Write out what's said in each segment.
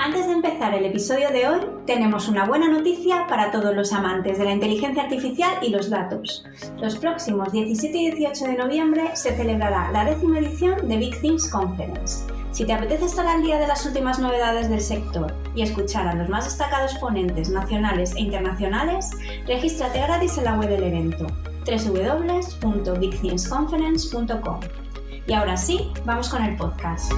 Antes de empezar el episodio de hoy, tenemos una buena noticia para todos los amantes de la inteligencia artificial y los datos. Los próximos 17 y 18 de noviembre se celebrará la 10ª edición de Big Things Conference. Si te apetece estar al día de las últimas novedades del sector y escuchar a los más destacados ponentes nacionales e internacionales, regístrate gratis en la web del evento www.bigthingsconference.com. Y ahora sí, vamos con el podcast.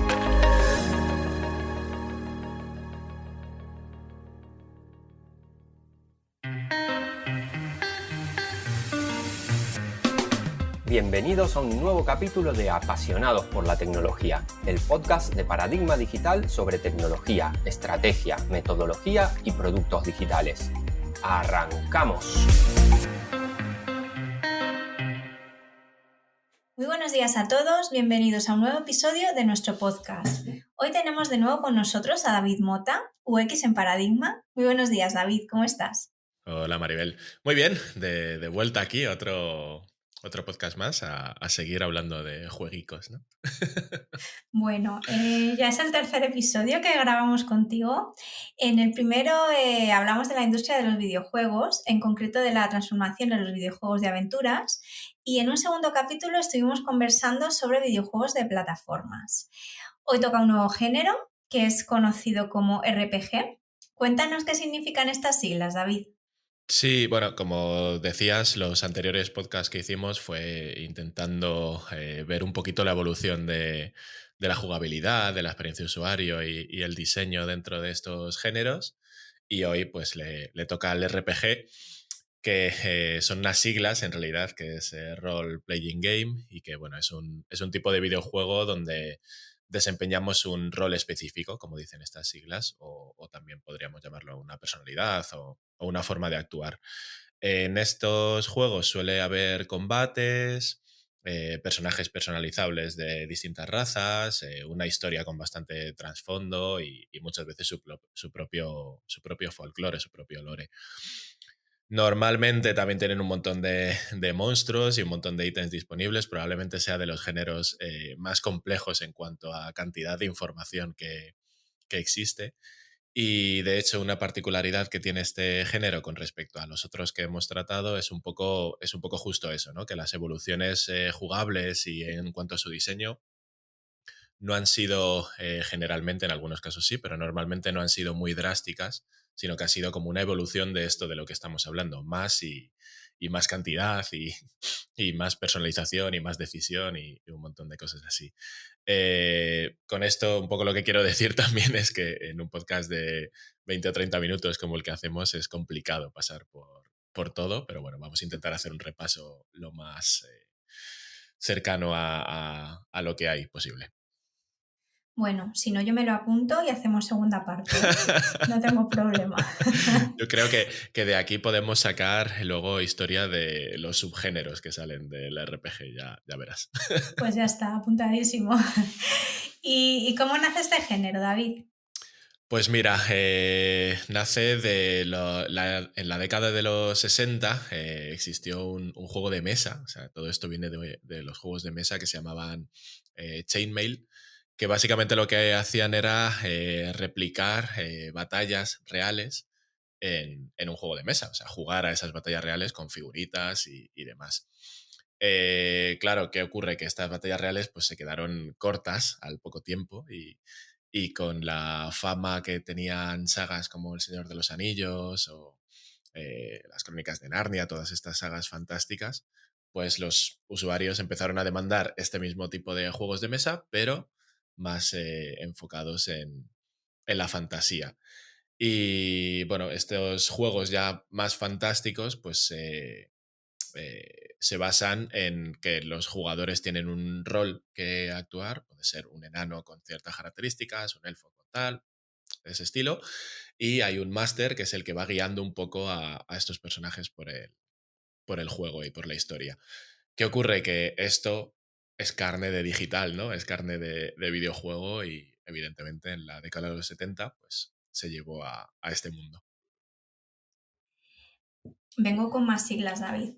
Bienvenidos a un nuevo capítulo de Apasionados por la Tecnología, el podcast de Paradigma Digital sobre tecnología, estrategia, metodología y productos digitales. ¡Arrancamos! Muy buenos días a todos, bienvenidos a un nuevo episodio de nuestro podcast. Hoy tenemos de nuevo con nosotros a David Mota, UX en Paradigma. Muy buenos días, David, ¿cómo estás? Hola Maribel, muy bien, de vuelta aquí, otro podcast más a seguir hablando de jueguicos, ¿no? Bueno, ya es el tercer episodio que grabamos contigo. En el primero hablamos de la industria de los videojuegos, en concreto de la transformación de los videojuegos de aventuras, y en un segundo capítulo estuvimos conversando sobre videojuegos de plataformas. Hoy toca un nuevo género que es conocido como RPG. Cuéntanos qué significan estas siglas, David. Sí, bueno, como decías, los anteriores podcasts que hicimos fue intentando ver un poquito la evolución de la jugabilidad, de la experiencia de usuario y el diseño dentro de estos géneros. Y hoy pues le toca al RPG, que son unas siglas en realidad, que es Role Playing Game y que bueno, es un tipo de videojuego donde desempeñamos un rol específico, como dicen estas siglas, o también podríamos llamarlo una personalidad o una forma de actuar. En estos juegos suele haber combates, personajes personalizables de distintas razas, una historia con bastante trasfondo y muchas veces su propio folclore, su propio lore. Normalmente también tienen un montón de monstruos y un montón de ítems disponibles. Probablemente sea de los géneros más complejos en cuanto a cantidad de información que existe. Y de hecho, una particularidad que tiene este género con respecto a los otros que hemos tratado es un poco justo eso, ¿no? Que las evoluciones jugables y en cuanto a su diseño no han sido generalmente, en algunos casos sí, pero normalmente no han sido muy drásticas, sino que ha sido como una evolución de esto de lo que estamos hablando, más y más cantidad y más personalización y más decisión y un montón de cosas así. Con esto un poco lo que quiero decir también es que en un podcast de 20 o 30 minutos como el que hacemos es complicado pasar por todo, pero bueno, vamos a intentar hacer un repaso lo más cercano a lo que hay posible. Bueno, si no yo me lo apunto y hacemos segunda parte, ¿eh? No tengo problema. Yo creo que de aquí podemos sacar luego historia de los subgéneros que salen del RPG, ya verás. Pues ya está, apuntadísimo. ¿Y cómo nace este género, David? Pues mira, nace en la década de los 60, existió un juego de mesa, o sea, todo esto viene de los juegos de mesa que se llamaban Chainmail, que básicamente lo que hacían era replicar batallas reales en un juego de mesa, o sea, jugar a esas batallas reales con figuritas y demás. Claro, ¿qué ocurre? Que estas batallas reales pues, se quedaron cortas al poco tiempo y con la fama que tenían sagas como El Señor de los Anillos o las Crónicas de Narnia, todas estas sagas fantásticas, pues los usuarios empezaron a demandar este mismo tipo de juegos de mesa, pero más enfocados en la fantasía. Y bueno, estos juegos ya más fantásticos, pues se basan en que los jugadores tienen un rol que actuar, puede ser un enano con ciertas características, un elfo con tal, de ese estilo, y hay un máster que es el que va guiando un poco a estos personajes por el juego y por la historia. ¿Qué ocurre? Que esto es carne de digital, ¿no? Es carne de videojuego y evidentemente en la década de los 70 pues se llevó a este mundo. Vengo con más siglas, David.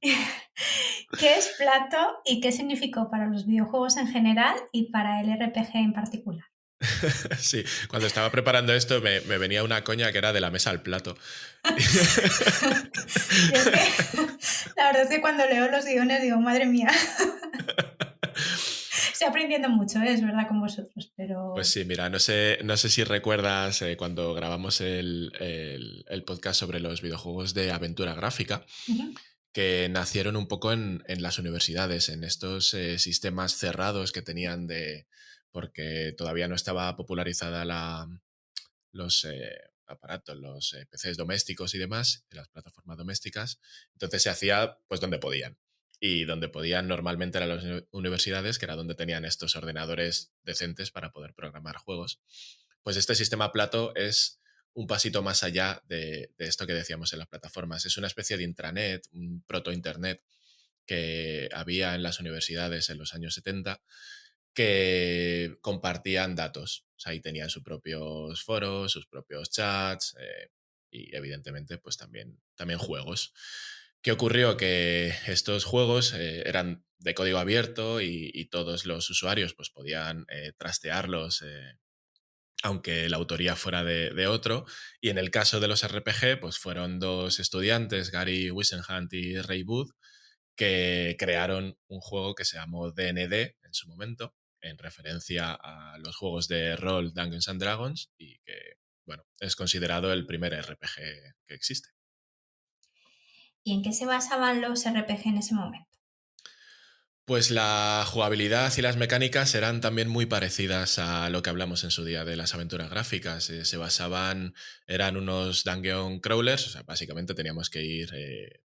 ¿Qué es Plato y qué significó para los videojuegos en general y para el RPG en particular? Sí, cuando estaba preparando esto me venía una coña que era de la mesa al plato. Yo es que la verdad es que cuando leo los guiones digo, madre mía, estoy aprendiendo mucho, es verdad, con vosotros, Pues pero... sí, mira, no sé si recuerdas cuando grabamos el podcast sobre los videojuegos de aventura gráfica, Ujú. que nacieron un poco en las universidades, en estos sistemas cerrados que tenían porque todavía no estaba popularizada los aparatos, los PCs domésticos y demás, de las plataformas domésticas. Entonces se hacía pues donde podían. Y donde podían normalmente eran las universidades, que era donde tenían estos ordenadores decentes para poder programar juegos. Pues este sistema Plato es un pasito más allá de esto que decíamos en las plataformas. Es una especie de intranet, un proto-internet que había en las universidades en los años 70 que compartían datos. O sea, ahí tenían sus propios foros, sus propios chats y evidentemente pues también juegos. ¿Qué ocurrió? Que estos juegos eran de código abierto y todos los usuarios pues podían trastearlos aunque la autoría fuera de otro. Y en el caso de los RPG, pues fueron dos estudiantes, Gary Whisenhunt y Ray Booth, que crearon un juego que se llamó D&D en su momento, en referencia a los juegos de rol Dungeons and Dragons y que, bueno, es considerado el primer RPG que existe. ¿Y en qué se basaban los RPG en ese momento? Pues la jugabilidad y las mecánicas eran también muy parecidas a lo que hablamos en su día de las aventuras gráficas. Eran unos dungeon crawlers, o sea, básicamente teníamos que ir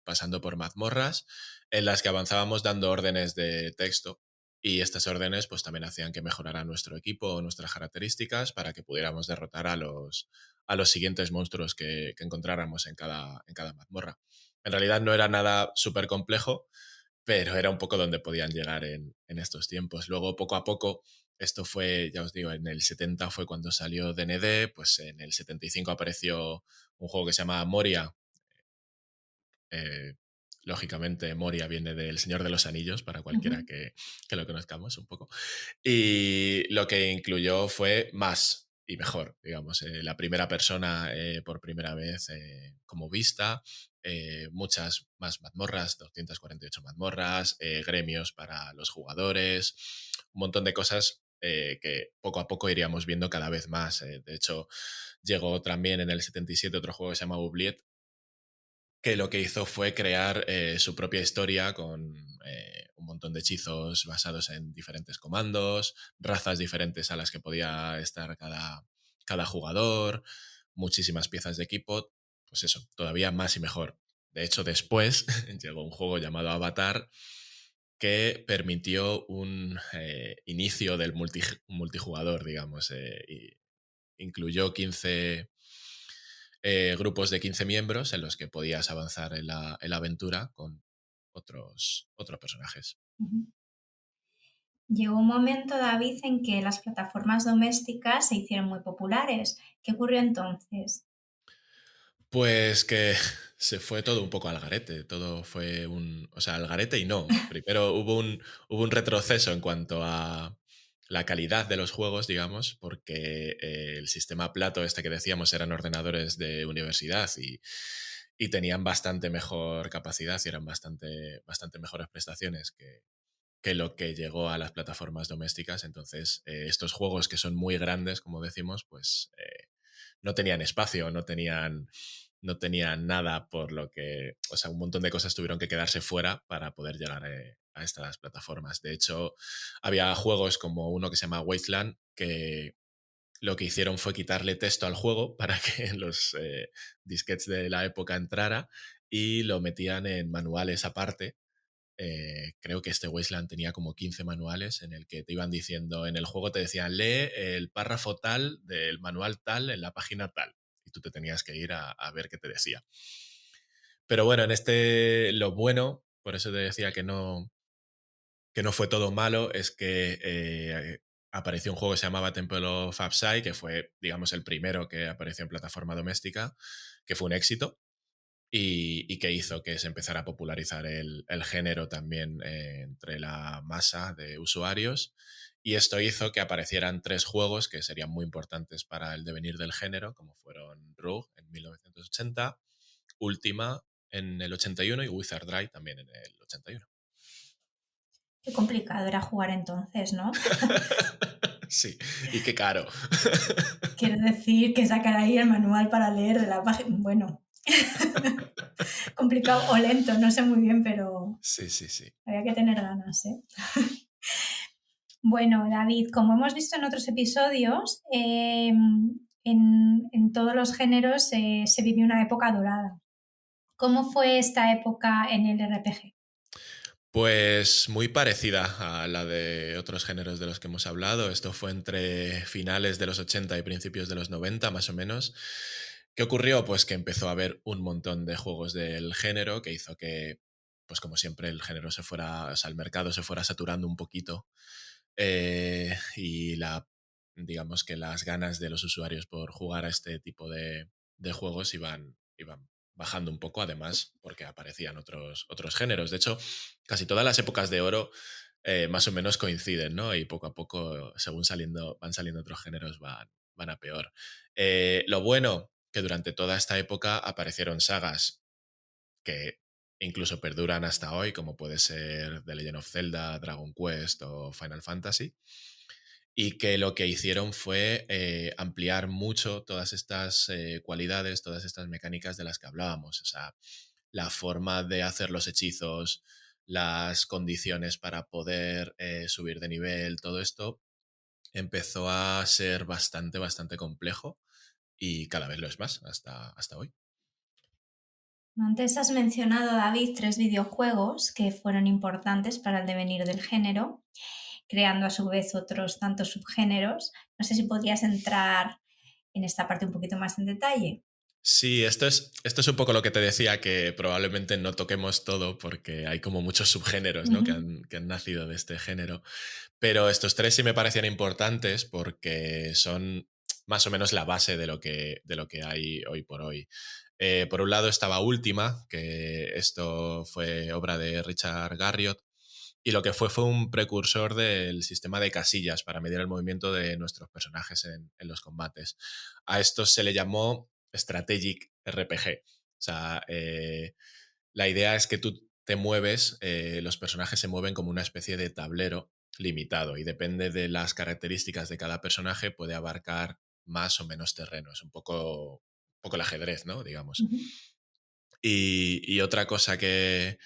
pasando por mazmorras en las que avanzábamos dando órdenes de texto y estas órdenes pues también hacían que mejorara nuestro equipo o nuestras características para que pudiéramos derrotar a los siguientes monstruos que encontráramos en cada mazmorra. En realidad no era nada súper complejo, pero era un poco donde podían llegar en estos tiempos. Luego, poco a poco, esto fue, ya os digo, en el 70 fue cuando salió DND, pues en el 75 apareció un juego que se llama Moria. eh, Lógicamente, Moria viene del Señor de los Anillos, para cualquiera Ujú. que lo conozcamos un poco. Y lo que incluyó fue más y mejor, digamos. La primera persona por primera vez como vista, muchas más mazmorras, 248 mazmorras, gremios para los jugadores, un montón de cosas que poco a poco iríamos viendo cada vez más. De hecho, llegó también en el 77 otro juego que se llama Oubliette, que lo que hizo fue crear su propia historia con un montón de hechizos basados en diferentes comandos, razas diferentes a las que podía estar cada jugador, muchísimas piezas de equipo, pues eso, todavía más y mejor. De hecho, después llegó un juego llamado Avatar que permitió un inicio del multijugador, digamos, y incluyó 15 grupos de 15 miembros en los que podías avanzar en la aventura con otros personajes. Ujú. Llegó un momento, David, en que las plataformas domésticas se hicieron muy populares. ¿Qué ocurrió entonces? Pues que se fue todo un poco al garete, todo fue o sea, al garete y no. Primero hubo un retroceso en cuanto a la calidad de los juegos, digamos, porque el sistema Plato este que decíamos eran ordenadores de universidad y tenían bastante mejor capacidad y eran bastante mejores prestaciones que lo que llegó a las plataformas domésticas. Entonces, estos juegos que son muy grandes, como decimos, pues no tenían espacio, no tenían nada por lo que, o sea, un montón de cosas tuvieron que quedarse fuera para poder llegar a estas plataformas. De hecho, había juegos como uno que se llama Wasteland que lo que hicieron fue quitarle texto al juego para que en los disquetes de la época entrara y lo metían en manuales aparte. Creo que este Wasteland tenía como 15 manuales en el que te iban diciendo, en el juego te decían, lee el párrafo tal del manual tal en la página tal. Y tú te tenías que ir a ver qué te decía. Pero bueno, lo bueno, por eso te decía que no fue todo malo, es que apareció un juego que se llamaba Temple of Upside, que fue, digamos, el primero que apareció en plataforma doméstica, que fue un éxito y que hizo que se empezara a popularizar el género también entre la masa de usuarios Y esto hizo que aparecieran 3 juegos que serían muy importantes para el devenir del género, como fueron Rogue en 1980, Ultima en el 81 y Wizard Drive también en el 81. Qué complicado era jugar entonces, ¿no? Sí, y qué caro. Quiero decir que sacar ahí el manual para leer de la página. Bueno, complicado o lento, no sé muy bien, pero Sí, sí, sí. había que tener ganas, ¿eh? Bueno, David, como hemos visto en otros episodios, en todos los géneros se vivió una época dorada. ¿Cómo fue esta época en el RPG? Pues muy parecida a la de otros géneros de los que hemos hablado. Esto fue entre finales de los 80 y principios de los 90, más o menos. ¿Qué ocurrió? Pues que empezó a haber un montón de juegos del género que hizo que, pues como siempre, el género se fuera, o sea, el mercado se fuera saturando un poquito y digamos que las ganas de los usuarios por jugar a este tipo de juegos iban bajando un poco, además, porque aparecían otros géneros. De hecho, casi todas las épocas de oro más o menos coinciden, ¿no? Y poco a poco, según van saliendo otros géneros, van a peor. Lo bueno, que durante toda esta época aparecieron sagas que incluso perduran hasta hoy, como puede ser The Legend of Zelda, Dragon Quest o Final Fantasy, y que lo que hicieron fue ampliar mucho todas estas cualidades, todas estas mecánicas de las que hablábamos. O sea, la forma de hacer los hechizos, las condiciones para poder subir de nivel, todo esto empezó a ser bastante complejo y cada vez lo es más hasta hoy. Antes has mencionado, David, 3 videojuegos que fueron importantes para el devenir del género, creando a su vez otros tantos subgéneros. No sé si podrías entrar en esta parte un poquito más en detalle. Sí, esto es un poco lo que te decía, que probablemente no toquemos todo porque hay como muchos subgéneros, ¿no? Ujú, Que han nacido de este género. Pero estos 3 sí me parecían importantes porque son más o menos la base de lo que hay hoy por hoy. Por un lado estaba Última, que esto fue obra de Richard Garriott, y lo que fue un precursor del sistema de casillas para medir el movimiento de nuestros personajes en los combates. A esto se le llamó Strategic RPG. O sea, la idea es que tú te mueves, los personajes se mueven como una especie de tablero limitado y depende de las características de cada personaje puede abarcar más o menos terreno. Es un poco el ajedrez, ¿no? Digamos. ujú. Y otra cosa que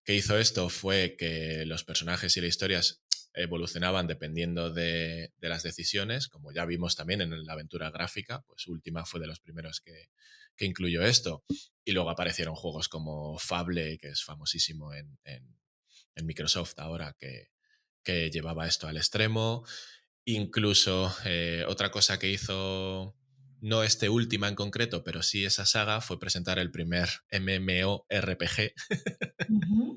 hizo esto fue que los personajes y las historias evolucionaban dependiendo de las decisiones, como ya vimos también en la aventura gráfica, pues Ultima fue de los primeros que incluyó esto. Y luego aparecieron juegos como Fable, que es famosísimo en Microsoft ahora, que llevaba esto al extremo. Incluso otra cosa que hizo, no este Última en concreto, pero sí esa saga, fue presentar el primer MMORPG, Ujú.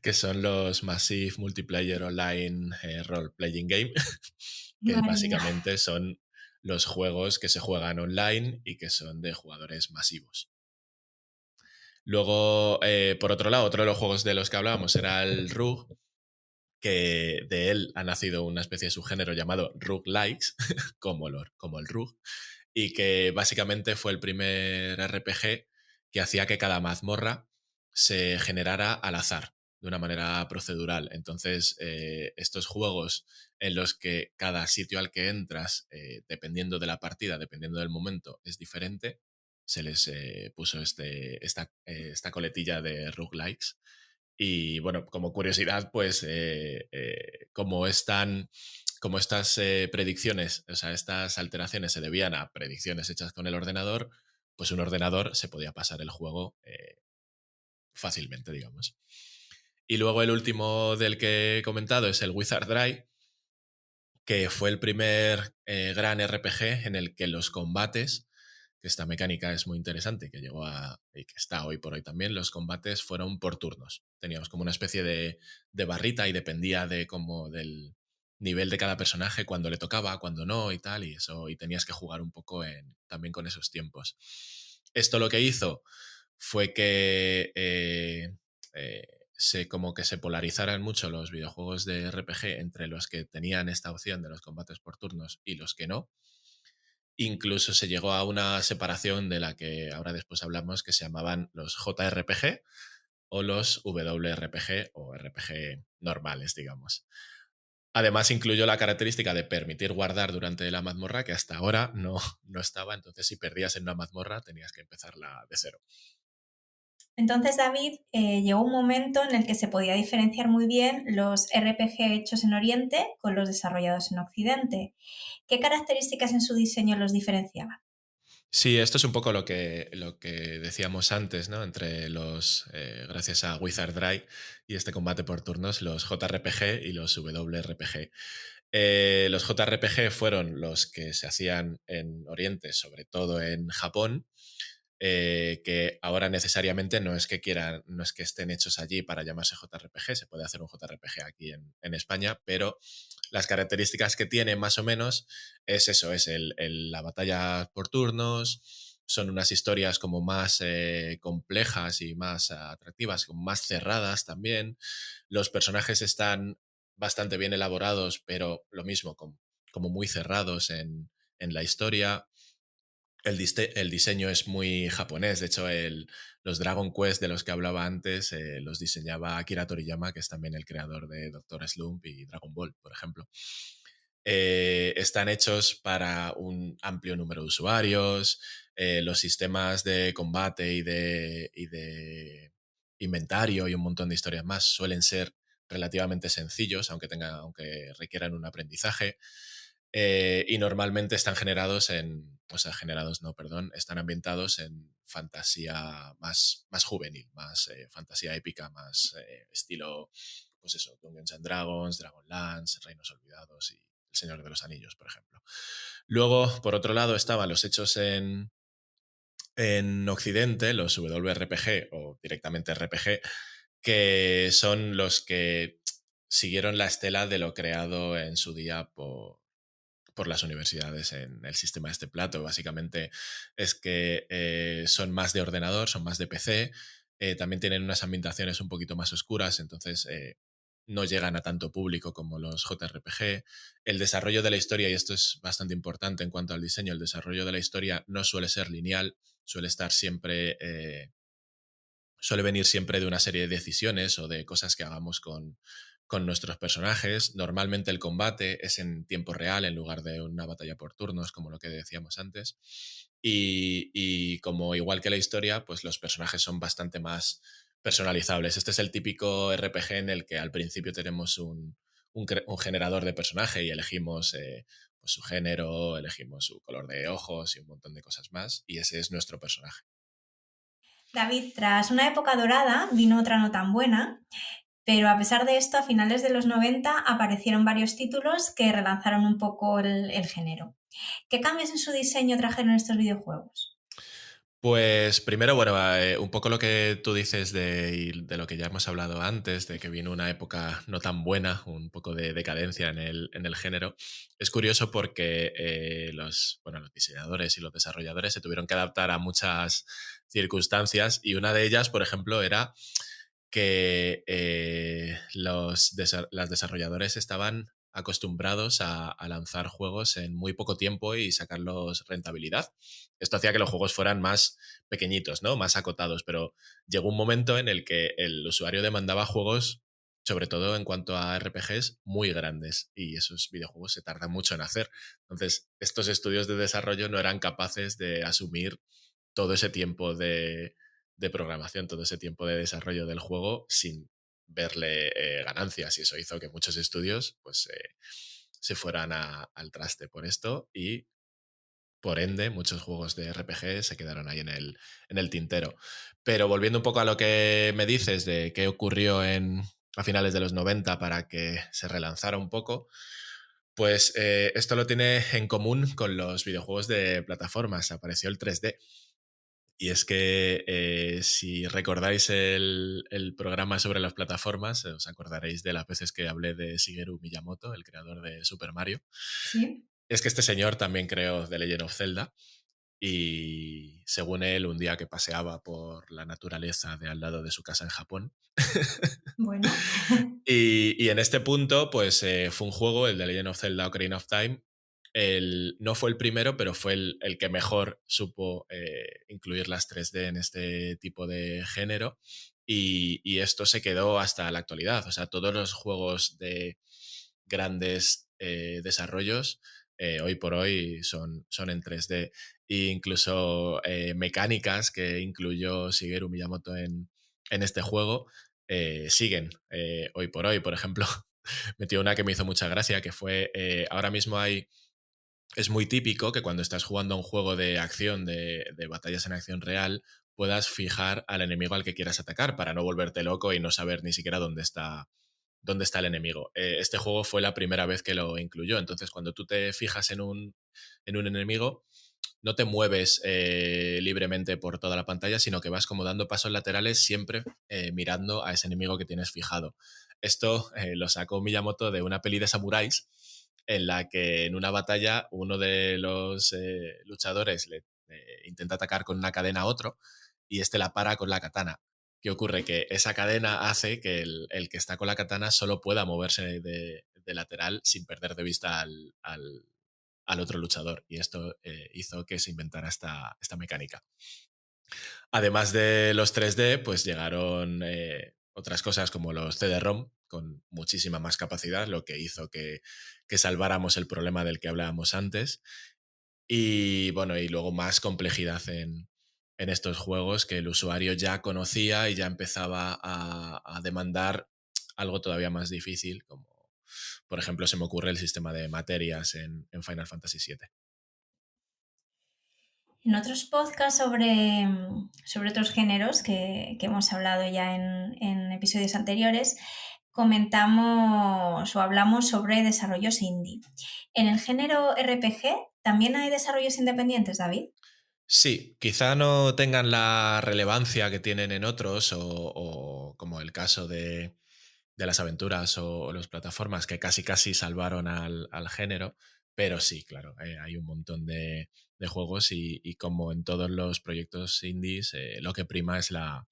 que son los Massive Multiplayer Online Role Playing Game, que Madre mía. básicamente son los juegos que se juegan online y que son de jugadores masivos. Luego, por otro lado, otro de los juegos de los que hablábamos era el RUG, que de él ha nacido una especie de subgénero llamado roguelikes, como el RUG, y que básicamente fue el primer RPG que hacía que cada mazmorra se generara al azar, de una manera procedural. Entonces, estos juegos en los que cada sitio al que entras, dependiendo de la partida, dependiendo del momento, es diferente, se les puso esta coletilla de roguelikes. Y bueno, como curiosidad, pues como estas predicciones, o sea, estas alteraciones se debían a predicciones hechas con el ordenador, pues un ordenador se podía pasar el juego fácilmente, digamos. Y luego el último del que he comentado es el Wizard Drive, que fue el primer gran RPG en el que los combates, que esta mecánica es muy interesante, que llegó y que está hoy por hoy también, los combates fueron por turnos. Teníamos como una especie de barrita y dependía del nivel de cada personaje, cuando le tocaba, cuando no y tal, y eso, y tenías que jugar un poco también con esos tiempos. Esto lo que hizo fue que como que se polarizaran mucho los videojuegos de RPG entre los que tenían esta opción de los combates por turnos y los que no. Incluso se llegó a una separación de la que ahora después hablamos, que se llamaban los JRPG o los WRPG o RPG normales, digamos. Además, incluyó la característica de permitir guardar durante la mazmorra, que hasta ahora no estaba. Entonces, si perdías en una mazmorra, tenías que empezarla de cero. Entonces, David, llegó un momento en el que se podía diferenciar muy bien los RPG hechos en Oriente con los desarrollados en Occidente. ¿Qué características en su diseño los diferenciaban? Sí, esto es un poco lo que decíamos antes, ¿no? Gracias a Wizard Drive y este combate por turnos, los JRPG y los WRPG. Los JRPG fueron los que se hacían en Oriente, sobre todo en Japón, que ahora necesariamente no es que estén hechos allí para llamarse JRPG, se puede hacer un JRPG aquí en España, pero las características que tiene más o menos es eso, es la batalla por turnos, son unas historias como más complejas y más atractivas, como más cerradas también. Los personajes están bastante bien elaborados, pero lo mismo, como muy cerrados en la historia. El diseño es muy japonés. De hecho, los Dragon Quest de los que hablaba antes los diseñaba Akira Toriyama, que es también el creador de Doctor Slump y Dragon Ball, por ejemplo. Están hechos para un amplio número de usuarios. Los sistemas de combate y de inventario y un montón de historias más suelen ser relativamente sencillos, aunque requieran un aprendizaje. Y normalmente están generados no, perdón, están ambientados en fantasía más juvenil, más fantasía épica, más estilo, pues eso, Dungeons and Dragons, Dragonlance, Reinos Olvidados y El Señor de los Anillos, por ejemplo. Luego, por otro lado, estaban los hechos en Occidente, los WRPG o directamente RPG, que son los que siguieron la estela de lo creado en su día por las universidades en el sistema de este plato. Básicamente es que son más de ordenador, son más de PC, también tienen unas ambientaciones un poquito más oscuras, entonces no llegan a tanto público como los JRPG. El desarrollo de la historia, y esto es bastante importante en cuanto al diseño, el desarrollo de la historia no suele ser lineal, suele estar siempre... suele venir siempre de una serie de decisiones o de cosas que hagamos con nuestros personajes. Normalmente el combate es en tiempo real en lugar de una batalla por turnos, como lo que decíamos antes. Y como igual que la historia, pues los personajes son bastante más personalizables. Este es el típico RPG en el que al principio tenemos un generador de personaje y elegimos pues su género, elegimos su color de ojos y un montón de cosas más. Y ese es nuestro personaje. David, tras una época dorada vino otra no tan buena, pero a pesar de esto, a finales de los 90 aparecieron varios títulos que relanzaron un poco el género. ¿Qué cambios en su diseño trajeron estos videojuegos? Pues primero, bueno, un poco lo que tú dices y de lo que ya hemos hablado antes, de que vino una época no tan buena, un poco de decadencia en el género. Es curioso porque los diseñadores y los desarrolladores se tuvieron que adaptar a muchas circunstancias y una de ellas, por ejemplo, era que las desarrolladores estaban acostumbrados a lanzar juegos en muy poco tiempo y sacarlos rentabilidad. Esto hacía que los juegos fueran más pequeñitos, ¿no? Más acotados, pero llegó un momento en el que el usuario demandaba juegos, sobre todo en cuanto a RPGs, muy grandes y esos videojuegos se tardan mucho en hacer. Entonces, estos estudios de desarrollo no eran capaces de asumir todo ese tiempo de programación, todo ese tiempo de desarrollo del juego sin verle ganancias y eso hizo que muchos estudios pues se fueran al traste por esto y por ende muchos juegos de RPG se quedaron ahí en el tintero. Pero volviendo un poco a lo que me dices de qué ocurrió a finales de los 90 para que se relanzara un poco, pues esto lo tiene en común con los videojuegos de plataformas. Apareció el 3D. Y es que si recordáis el programa sobre las plataformas, os acordaréis de las veces que hablé de Shigeru Miyamoto, el creador de Super Mario. Sí. Es que este señor también creó The Legend of Zelda y según él, un día que paseaba por la naturaleza de al lado de su casa en Japón. Bueno, Y en este punto, pues fue un juego, el de Legend of Zelda Ocarina of Time. No fue el primero, pero fue el que mejor supo incluir las 3D en este tipo de género. Y esto se quedó hasta la actualidad. O sea, todos los juegos de grandes desarrollos hoy por hoy son en 3D. E incluso mecánicas que incluyó Shigeru Miyamoto en este juego siguen hoy por hoy. Por ejemplo, metió una que me hizo mucha gracia, que fue, ahora mismo es muy típico que cuando estás jugando a un juego de acción, de batallas en acción real, puedas fijar al enemigo al que quieras atacar para no volverte loco y no saber ni siquiera dónde está el enemigo. Este juego fue la primera vez que lo incluyó, entonces cuando tú te fijas en un enemigo, no te mueves libremente por toda la pantalla, sino que vas como dando pasos laterales siempre mirando a ese enemigo que tienes fijado. Esto lo sacó Miyamoto de una peli de samuráis en la que en una batalla uno de los luchadores le intenta atacar con una cadena a otro y este la para con la katana. ¿Qué ocurre? Que esa cadena hace que el que está con la katana solo pueda moverse de lateral sin perder de vista al otro luchador. Y esto hizo que se inventara esta mecánica. Además de los 3D, pues llegaron otras cosas como los CD-ROM con muchísima más capacidad, lo que hizo que salváramos el problema del que hablábamos antes. Y bueno, y luego más complejidad en estos juegos que el usuario ya conocía y ya empezaba a demandar algo todavía más difícil, como por ejemplo se me ocurre el sistema de materias en Final Fantasy VII. en otros podcasts sobre otros géneros que hemos hablado ya en episodios anteriores, comentamos o hablamos sobre desarrollos indie. En el género RPG, ¿también hay desarrollos independientes, David? Sí, quizá no tengan la relevancia que tienen en otros o como el caso de las aventuras o las plataformas que casi casi salvaron al género, pero sí, claro, hay un montón de juegos y como en todos los proyectos indies, lo que prima es la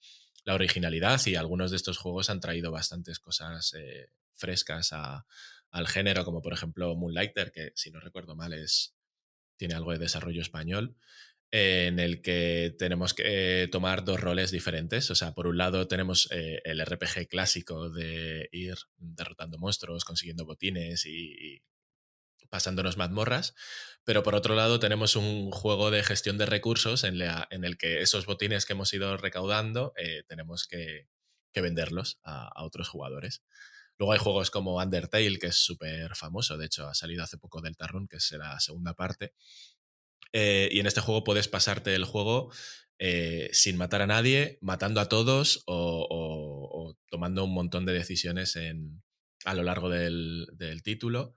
originalidad y algunos de estos juegos han traído bastantes cosas frescas al género, como por ejemplo Moonlighter, que si no recuerdo mal tiene algo de desarrollo español, en el que tenemos que tomar dos roles diferentes. O sea, por un lado tenemos el RPG clásico de ir derrotando monstruos, consiguiendo botines y pasándonos mazmorras, pero por otro lado tenemos un juego de gestión de recursos en el que esos botines que hemos ido recaudando tenemos que venderlos a otros jugadores. Luego hay juegos como Undertale, que es súper famoso, de hecho ha salido hace poco del Deltarune, que es la segunda parte, y en este juego puedes pasarte el juego sin matar a nadie, matando a todos o tomando un montón de decisiones a lo largo del título.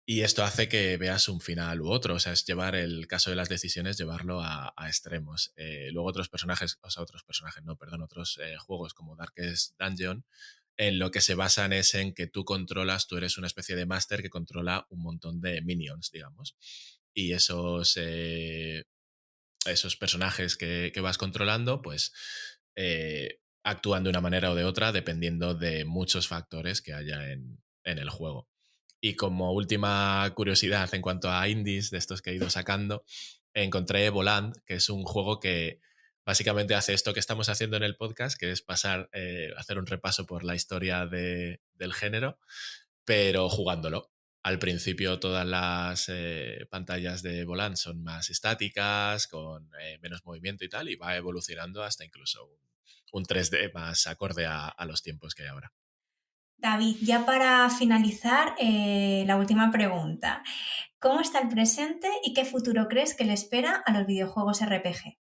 Y esto hace que veas un final u otro, o sea, es llevar el caso de las decisiones, llevarlo a extremos. Luego otros personajes, o sea, otros personajes, no, perdón, otros juegos como Darkest Dungeon, en lo que se basan es en que tú eres una especie de máster que controla un montón de minions, digamos. Y esos personajes que vas controlando, pues actúan de una manera o de otra dependiendo de muchos factores que haya en el juego. Y como última curiosidad en cuanto a indies de estos que he ido sacando, encontré Voland, que es un juego que básicamente hace esto que estamos haciendo en el podcast, que es hacer un repaso por la historia del género, pero jugándolo. Al principio todas las pantallas de Volant son más estáticas, con menos movimiento y tal, y va evolucionando hasta incluso un 3D más acorde a los tiempos que hay ahora. David, ya para finalizar, la última pregunta. ¿Cómo está el presente y qué futuro crees que le espera a los videojuegos RPG?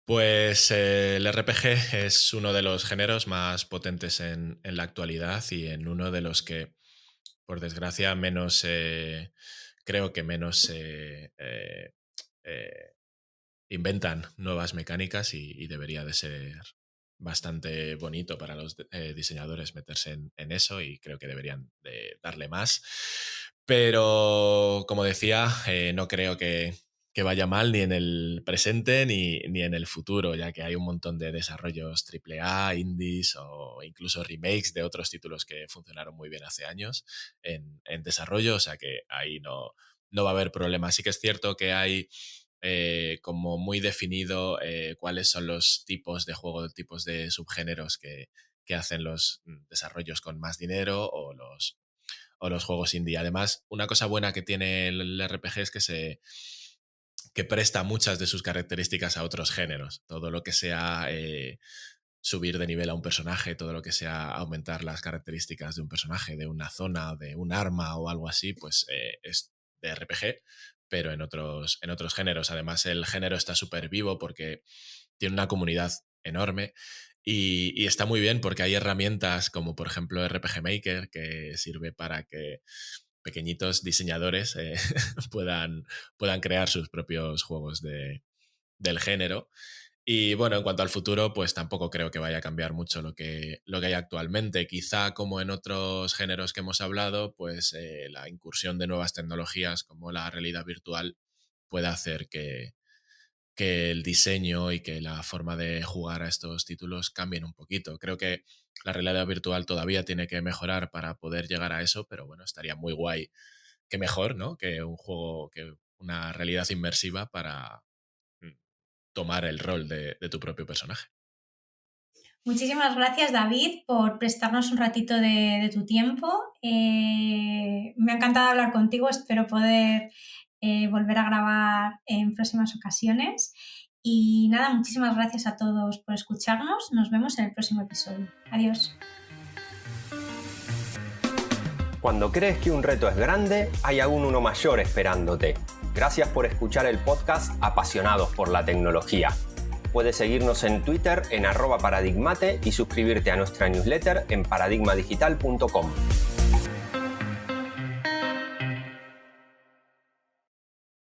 Pues el RPG es uno de los géneros más potentes en la actualidad y en uno de los que, por desgracia, creo que menos eh, inventan nuevas mecánicas y debería de ser bastante bonito para los diseñadores meterse en eso y creo que deberían de darle más. Pero, como decía, no creo que vaya mal ni en el presente ni en el futuro, ya que hay un montón de desarrollos AAA, indies o incluso remakes de otros títulos que funcionaron muy bien hace años en desarrollo, o sea que ahí no va a haber problema. Sí que es cierto que hay como muy definido cuáles son los tipos de juego, tipos de subgéneros que hacen los desarrollos con más dinero o los juegos indie. Además, una cosa buena que tiene el RPG es que presta muchas de sus características a otros géneros. Todo lo que sea subir de nivel a un personaje, todo lo que sea aumentar las características de un personaje, de una zona, de un arma o algo así, pues es de RPG, pero en otros géneros. Además, el género está súper vivo porque tiene una comunidad enorme y está muy bien porque hay herramientas como, por ejemplo, RPG Maker, que sirve para que pequeñitos diseñadores puedan crear sus propios juegos del género. Y bueno, en cuanto al futuro, pues tampoco creo que vaya a cambiar mucho lo que hay actualmente. Quizá, como en otros géneros que hemos hablado, pues la incursión de nuevas tecnologías como la realidad virtual pueda hacer que el diseño y que la forma de jugar a estos títulos cambien un poquito. Creo que la realidad virtual todavía tiene que mejorar para poder llegar a eso, pero bueno, estaría muy guay que mejor, ¿no? Que un juego, que una realidad inmersiva para tomar el rol de tu propio personaje. Muchísimas gracias, David, por prestarnos un ratito de tu tiempo. Me ha encantado hablar contigo, espero poder volver a grabar en próximas ocasiones. Y nada, muchísimas gracias a todos por escucharnos. Nos vemos en el próximo episodio. Adiós. Cuando crees que un reto es grande, hay aún uno mayor esperándote. Gracias por escuchar el podcast Apasionados por la Tecnología. Puedes seguirnos en Twitter en @paradigmate y suscribirte a nuestra newsletter en paradigmadigital.com.